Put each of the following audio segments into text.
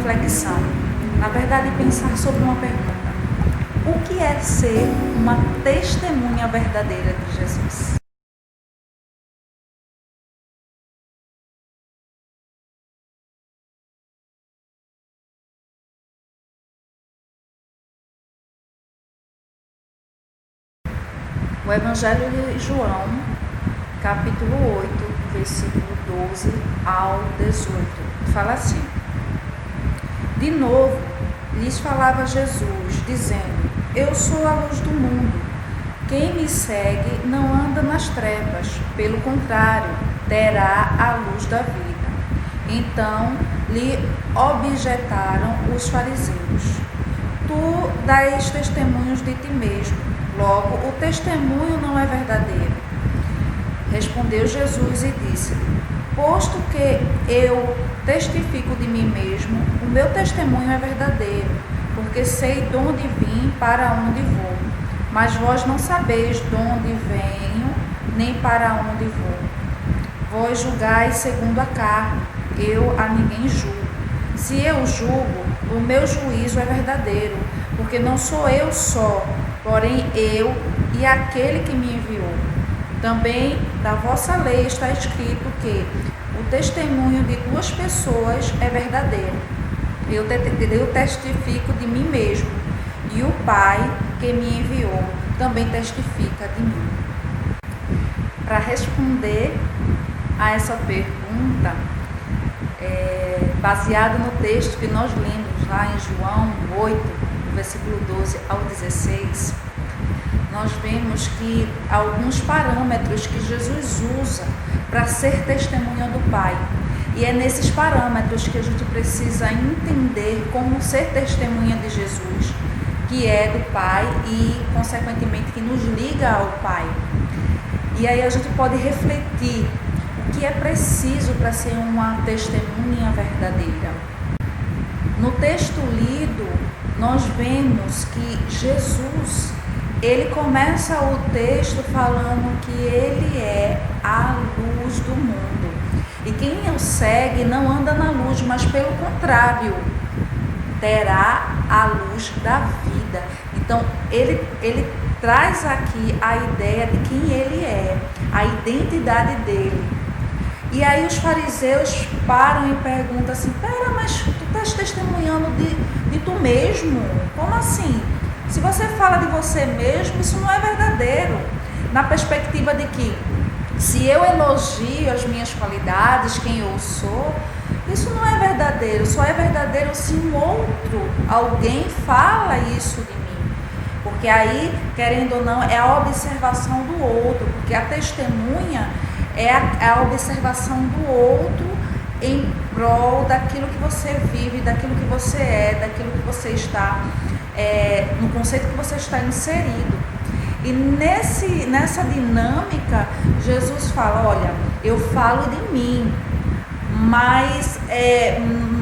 reflexão. Na verdade, pensar sobre uma pergunta. O que é ser uma testemunha verdadeira de Jesus? O Evangelho de João, capítulo 8, versículo 12 ao 18, fala assim: De novo, lhes falava Jesus, dizendo: Eu sou a luz do mundo. Quem me segue não anda nas trevas, pelo contrário, terá a luz da vida. Então lhe objetaram os fariseus: Tu dás testemunhos de ti mesmo, logo o testemunho não é verdadeiro. Respondeu Jesus e disse-lhe: Posto que eu testifico de mim mesmo, o meu testemunho é verdadeiro, porque sei de onde vim para onde vou. Mas vós não sabeis de onde venho, nem para onde vou. Vós julgais segundo a carne, eu a ninguém julgo. Se eu julgo, o meu juízo é verdadeiro, porque não sou eu só, porém eu e aquele que me enviou. Também da vossa lei está escrito que o testemunho de duas pessoas é verdadeiro. Eu testifico de mim mesmo, e o Pai que me enviou também testifica de mim. Para responder a essa pergunta, baseado no texto que nós lemos lá em João 8, versículo 12 ao 16, nós vemos que alguns parâmetros que Jesus usa para ser testemunha do Pai. E é nesses parâmetros que a gente precisa entender como ser testemunha de Jesus, que é do Pai e, consequentemente, que nos liga ao Pai. E aí a gente pode refletir o que é preciso para ser uma testemunha verdadeira. No texto lido, nós vemos que Jesus, ele começa o texto falando que ele é a luz do mundo. E quem o segue não anda na luz, mas pelo contrário, terá a luz da vida. Então, ele traz aqui a ideia de quem ele é, a identidade dele. E aí os fariseus param e perguntam assim: Pera, mas tu estás testemunhando de tu mesmo? Como assim? Se você fala de você mesmo, isso não é verdadeiro. Na perspectiva de que, se eu elogio as minhas qualidades, quem eu sou, isso não é verdadeiro. Só é verdadeiro se um outro, alguém fala isso de mim. Porque aí, querendo ou não, é a observação do outro. Porque a testemunha é a observação do outro em prol daquilo que você vive, daquilo que você é, daquilo que você está, no conceito que você está inserido. E nessa dinâmica, Jesus fala: olha, eu falo de mim, mas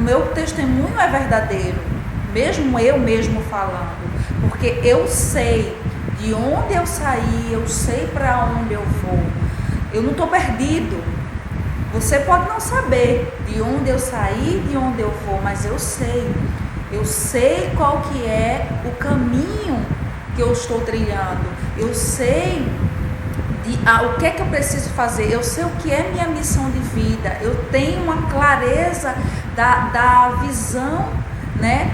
meu testemunho é verdadeiro, mesmo eu mesmo falando, porque eu sei de onde eu saí, eu sei para onde eu vou, eu não estou perdido. Você pode não saber de onde eu saí, de onde eu vou, mas eu sei qual que é o caminho que eu estou trilhando, eu sei o que é que eu preciso fazer, eu sei o que é minha missão de vida, eu tenho uma clareza da visão, né,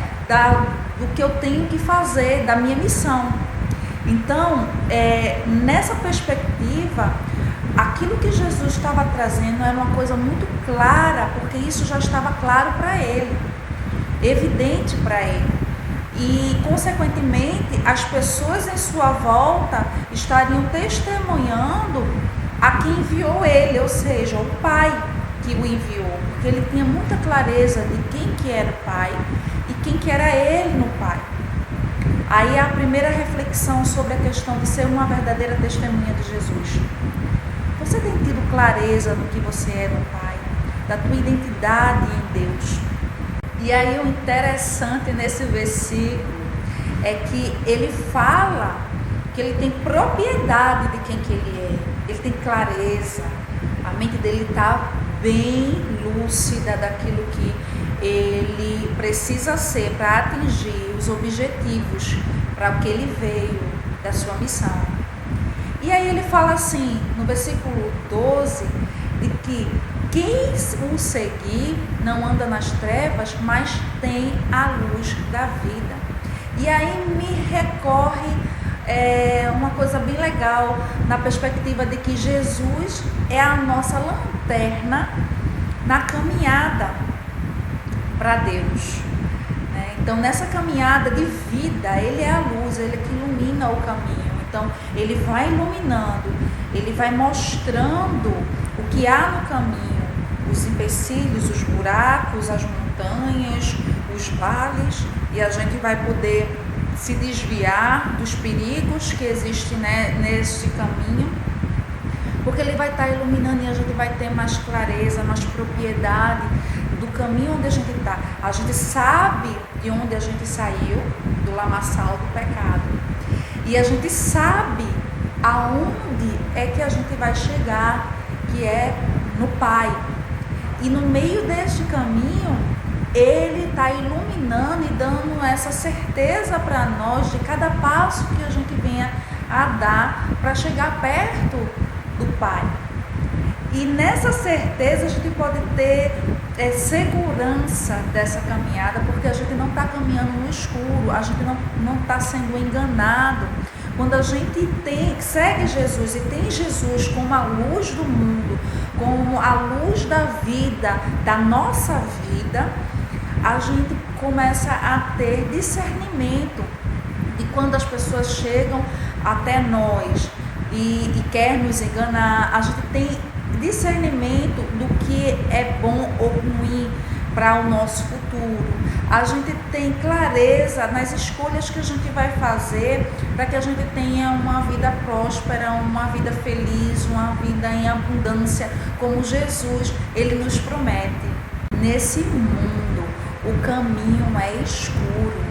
do que eu tenho que fazer, da minha missão. Então, nessa perspectiva, aquilo que Jesus estava trazendo era uma coisa muito clara, porque isso já estava claro para ele, evidente para ele. E, consequentemente, as pessoas em sua volta estariam testemunhando a quem enviou ele, ou seja, o Pai que o enviou, porque ele tinha muita clareza de quem que era o Pai e quem que era ele no Pai. Aí a primeira reflexão sobre a questão de ser uma verdadeira testemunha de Jesus. Você tem tido clareza do que você é no Pai, da tua identidade em Deus? E aí o interessante nesse versículo é que ele fala que ele tem propriedade de quem que ele é, ele tem clareza, a mente dele está bem lúcida daquilo que ele precisa ser para atingir os objetivos para o que ele veio, da sua missão. E aí ele fala assim, no versículo 12, de que quem o seguir não anda nas trevas, mas tem a luz da vida. E aí me recorre uma coisa bem legal, na perspectiva de que Jesus é a nossa lanterna na caminhada para Deus, né? Então nessa caminhada de vida, Ele é a luz, Ele que ilumina o caminho. Então Ele vai iluminando, Ele vai mostrando o que há no caminho, os empecilhos, os buracos, as montanhas, os vales, e a gente vai poder se desviar dos perigos que existem, né, nesse caminho, porque Ele vai estar iluminando e a gente vai ter mais clareza, mais propriedade do caminho onde a gente está. A gente sabe de onde a gente saiu, do lamaçal do pecado, e a gente sabe aonde é que a gente vai chegar, que é no Pai. E no meio deste caminho, Ele está iluminando e dando essa certeza para nós de cada passo que a gente venha a dar para chegar perto do Pai. E nessa certeza a gente pode ter segurança dessa caminhada, porque a gente não está caminhando no escuro, a gente não está sendo enganado. Quando a gente segue Jesus e tem Jesus como a luz do mundo, como a luz da vida, da nossa vida, a gente começa a ter discernimento de quando as pessoas chegam até nós e quer nos enganar. A gente tem discernimento do que é bom ou ruim para o nosso futuro. A gente tem clareza nas escolhas que a gente vai fazer para que a gente tenha uma vida próspera, uma vida feliz, uma vida em abundância, como Jesus, Ele nos promete. Nesse mundo, o caminho é escuro,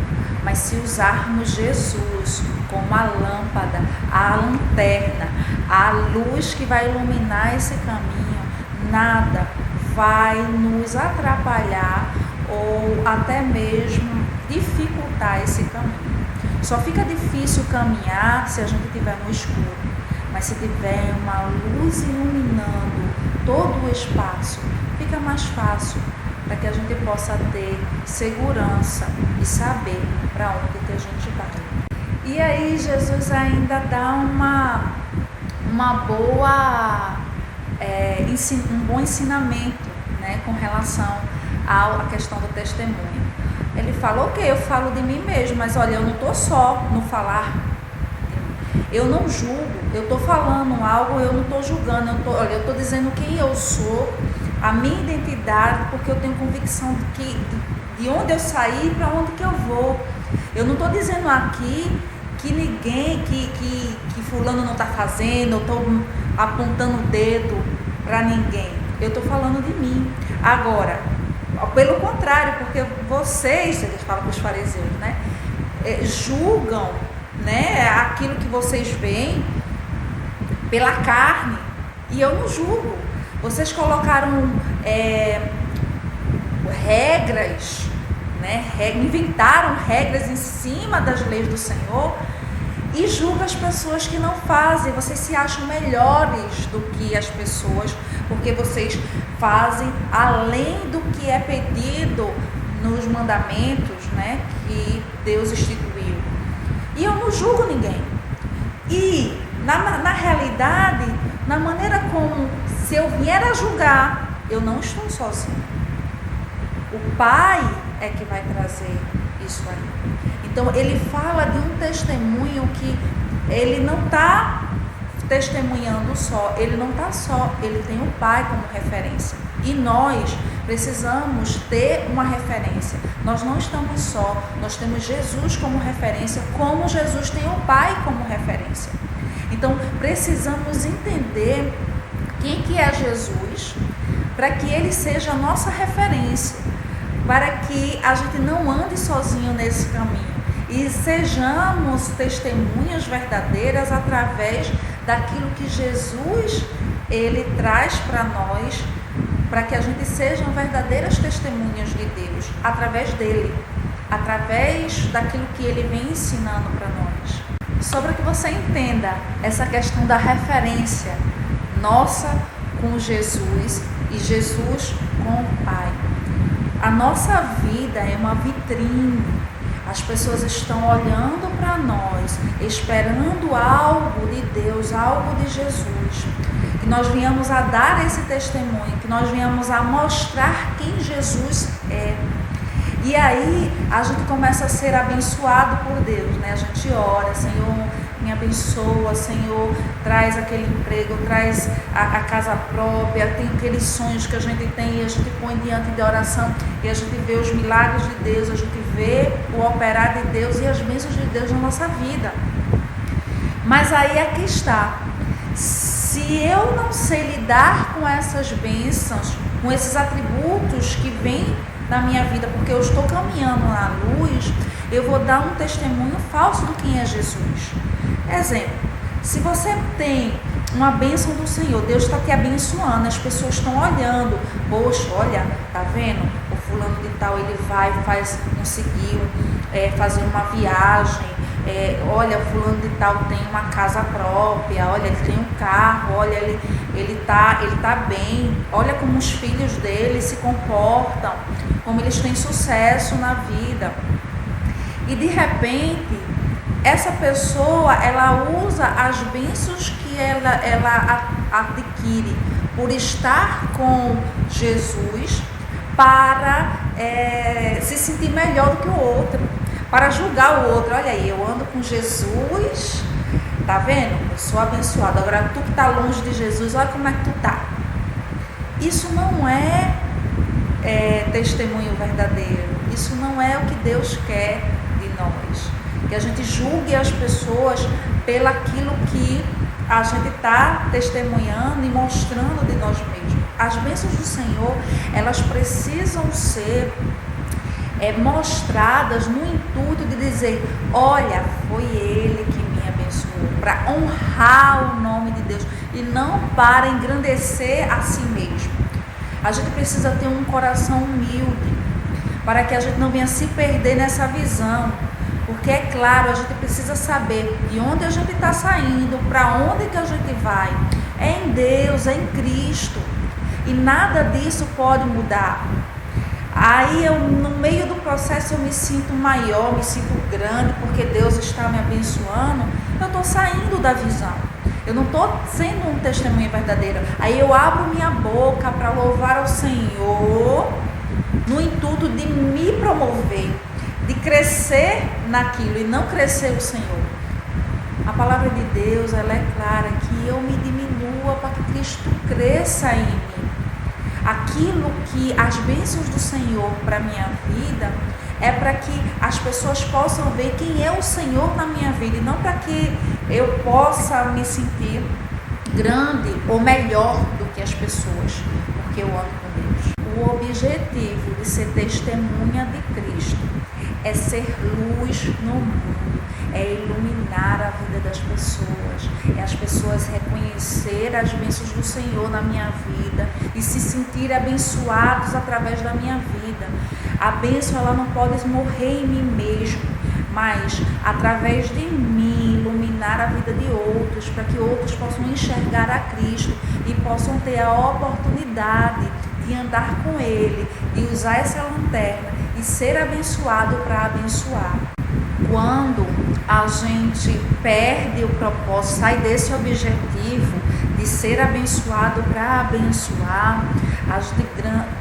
mas se usarmos Jesus como a lâmpada, a lanterna, a luz que vai iluminar esse caminho, nada vai nos atrapalhar ou até mesmo dificultar esse caminho. Só fica difícil caminhar se a gente estiver no escuro, mas se tiver uma luz iluminando todo o espaço, fica mais fácil para que a gente possa ter segurança e saber para onde que a gente vai. E aí Jesus ainda dá um bom ensinamento, né, com relação à questão do testemunho. Ele fala, ok, eu falo de mim mesmo, mas olha, eu não estou só no falar. Eu não julgo, eu estou falando algo, eu não estou julgando, eu estou dizendo quem eu sou, a minha identidade, porque eu tenho convicção de onde eu saí para onde que eu vou. Eu não estou dizendo aqui que ninguém, que fulano não está fazendo, eu estou apontando o dedo para ninguém. Eu estou falando de mim. Agora, pelo contrário, porque vocês, eles falam para os fariseus, né, julgam, né, aquilo que vocês veem pela carne, e eu não julgo. Vocês colocaram regras, né, inventaram regras em cima das leis do Senhor e julgam as pessoas que não fazem. Vocês se acham melhores do que as pessoas, porque vocês fazem além do que é pedido nos mandamentos, né, que Deus instituiu. E eu não julgo ninguém. E na realidade, na maneira como, se eu vier a julgar, eu não estou sozinho. O Pai é que vai trazer isso aí. Então ele fala de um testemunho que ele não está testemunhando só, ele não está só, ele tem o Pai como referência. E nós precisamos ter uma referência. Nós não estamos só, nós temos Jesus como referência, como Jesus tem o Pai como referência. Então precisamos entender quem que é Jesus, para que ele seja a nossa referência, para que a gente não ande sozinho nesse caminho e sejamos testemunhas verdadeiras através daquilo que Jesus ele traz para nós para que a gente sejam verdadeiras testemunhas de Deus, através dele, através daquilo que ele vem ensinando para nós. Só para que você entenda essa questão da referência nossa com Jesus e Jesus com o Pai. A nossa vida é uma vitrine. As pessoas estão olhando para nós, esperando algo de Deus, algo de Jesus. Que nós venhamos a dar esse testemunho, que nós venhamos a mostrar quem Jesus é. E aí a gente começa a ser abençoado por Deus, né? A gente ora, Senhor, me abençoa, Senhor, traz aquele emprego, traz a casa própria, tem aqueles sonhos que a gente tem e a gente põe diante de oração e a gente vê os milagres de Deus, a gente vê o operar de Deus e as bênçãos de Deus na nossa vida. Mas aí aqui está, se eu não sei lidar com essas bênçãos, com esses atributos que vêm na minha vida, porque eu estou caminhando na luz, eu vou dar um testemunho falso do quem é Jesus. Exemplo, se você tem uma bênção do Senhor, Deus está te abençoando, as pessoas estão olhando, poxa, olha, tá vendo? O fulano de tal, ele conseguiu fazer uma viagem, olha, o fulano de tal tem uma casa própria, olha, ele tem um carro, olha, ele tá bem, olha como os filhos dele se comportam, como eles têm sucesso na vida. E de repente, essa pessoa, ela usa as bênçãos que ela adquire por estar com Jesus para se sentir melhor do que o outro, para julgar o outro. Olha aí, eu ando com Jesus, tá vendo? Eu sou abençoado. Agora tu que está longe de Jesus, olha como é que tu tá. Isso não é testemunho verdadeiro. Isso não é o que Deus quer de nós. Que a gente julgue as pessoas pelaquilo que a gente está testemunhando e mostrando de nós mesmos. As bênçãos do Senhor, elas precisam ser mostradas no intuito de dizer, olha, foi Ele que me abençoou, para honrar o nome de Deus e não para engrandecer a si mesmo. A gente precisa ter um coração humilde para que a gente não venha se perder nessa visão, porque é claro, a gente precisa saber de onde a gente está saindo, para onde que a gente vai. É em Deus, é em Cristo, e nada disso pode mudar. Aí no meio do processo eu me sinto maior, me sinto grande, porque Deus está me abençoando, eu estou saindo da visão. Eu não estou sendo um testemunho verdadeiro. Aí eu abro minha boca para louvar ao Senhor, no intuito de me promover, de crescer naquilo e não crescer o Senhor. A palavra de Deus, ela é clara, que eu me diminua para que Cristo cresça em mim. Aquilo que as bênçãos do Senhor para a minha vida é para que as pessoas possam ver quem é o Senhor na minha vida e não para que eu possa me sentir grande ou melhor do que as pessoas, porque eu ando com Deus. O objetivo de ser testemunha de Cristo é ser luz no mundo, é iluminar a vida das pessoas, é as pessoas reconhecer as bênçãos do Senhor na minha vida e se sentir abençoados através da minha vida. A bênção, ela não pode morrer em mim mesmo, mas através de mim iluminar a vida de outros, para que outros possam enxergar a Cristo e possam ter a oportunidade de andar com Ele, de usar essa lanterna e ser abençoado para abençoar. Quando a gente perde o propósito, sai desse objetivo de ser abençoado para abençoar, a gente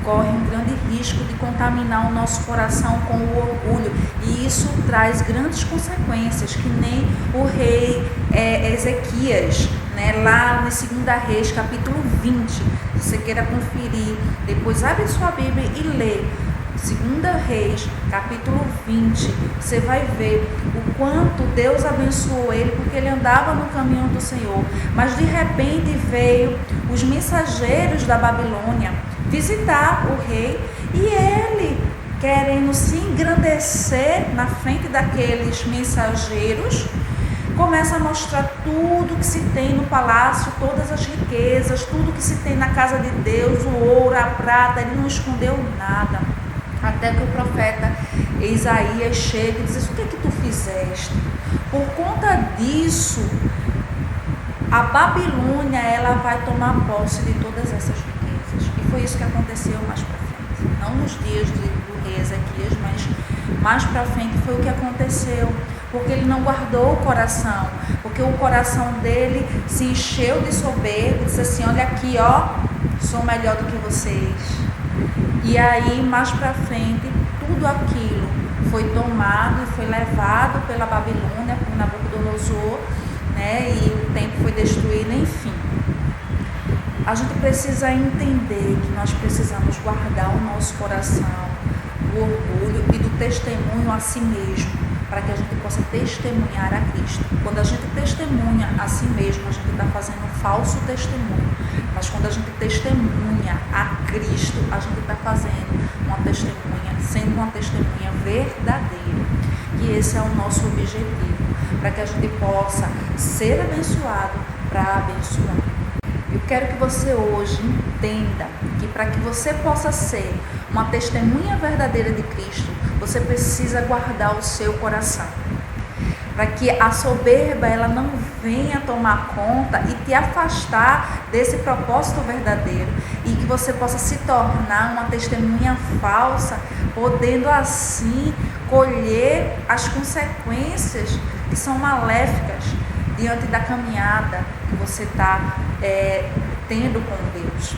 corre um grande risco de contaminar o nosso coração com o orgulho, e isso traz grandes consequências, que nem o rei Ezequias, né? Lá no 2 Reis, capítulo 20, se você queira conferir, depois abre sua Bíblia e lê 2 Reis, capítulo 20, você vai ver o quanto Deus abençoou ele, porque ele andava no caminho do Senhor. Mas de repente veio os mensageiros da Babilônia visitar o rei, e ele, querendo se engrandecer na frente daqueles mensageiros, Começa a mostrar tudo que se tem no palácio, todas as riquezas, tudo que se tem na casa de Deus, o ouro, a prata. Ele não escondeu nada. Até que o profeta Isaías chega e diz: o que é que tu fizeste? Por conta disso, a Babilônia, ela vai tomar posse de todas essas riquezas. E foi isso que aconteceu mais para frente. Não nos dias do rei Ezequias, mas mais para frente foi o que aconteceu. Porque ele não guardou o coração. Porque o coração dele se encheu de soberba e disse assim: olha aqui, ó, sou melhor do que vocês. E aí, mais para frente, tudo aquilo foi tomado e foi levado pela Babilônia, por Nabucodonosor, né? E o templo foi destruído, enfim. A gente precisa entender que nós precisamos guardar o nosso coração do orgulho e do testemunho a si mesmo, para que a gente possa testemunhar a Cristo. Quando a gente testemunha a si mesmo, a gente está fazendo um falso testemunho. Mas quando a gente testemunha a Cristo, a gente está fazendo uma testemunha, sendo uma testemunha verdadeira. E esse é o nosso objetivo, para que a gente possa ser abençoado para abençoar. Eu quero que você hoje entenda que para que você possa ser uma testemunha verdadeira de Cristo, você precisa guardar o seu coração. Para que a soberba ela não venha tomar conta e te afastar desse propósito verdadeiro. E que você possa se tornar uma testemunha falsa, podendo assim colher as consequências que são maléficas diante da caminhada que você está tendo com Deus.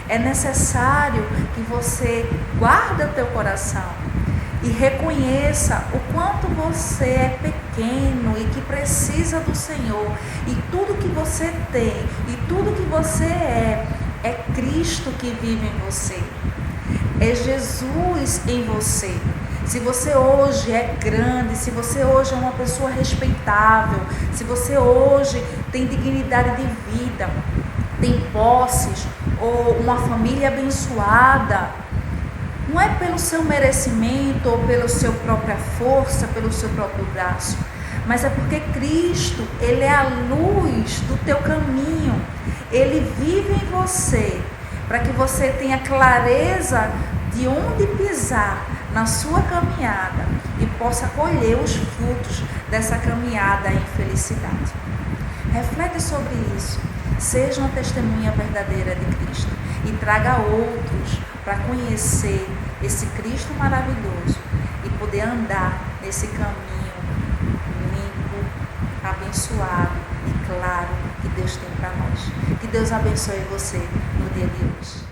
É necessário que você guarde o teu coração e reconheça o quanto você é pequeno e que precisa do Senhor. E tudo que você tem e tudo que você é Cristo que vive em você. É Jesus em você. Se você hoje é grande, se você hoje é uma pessoa respeitável, se você hoje tem dignidade de vida, tem posses ou uma família abençoada, não é pelo seu merecimento ou pela sua própria força, pelo seu próprio braço, mas é porque Cristo, Ele é a luz do teu caminho. Ele vive em você, para que você tenha clareza de onde pisar na sua caminhada e possa colher os frutos dessa caminhada em felicidade. Reflete sobre isso. Seja uma testemunha verdadeira de Cristo e traga outros para conhecer esse Cristo maravilhoso e poder andar nesse caminho limpo, abençoado e claro que Deus tem para nós. Que Deus abençoe você no dia de hoje.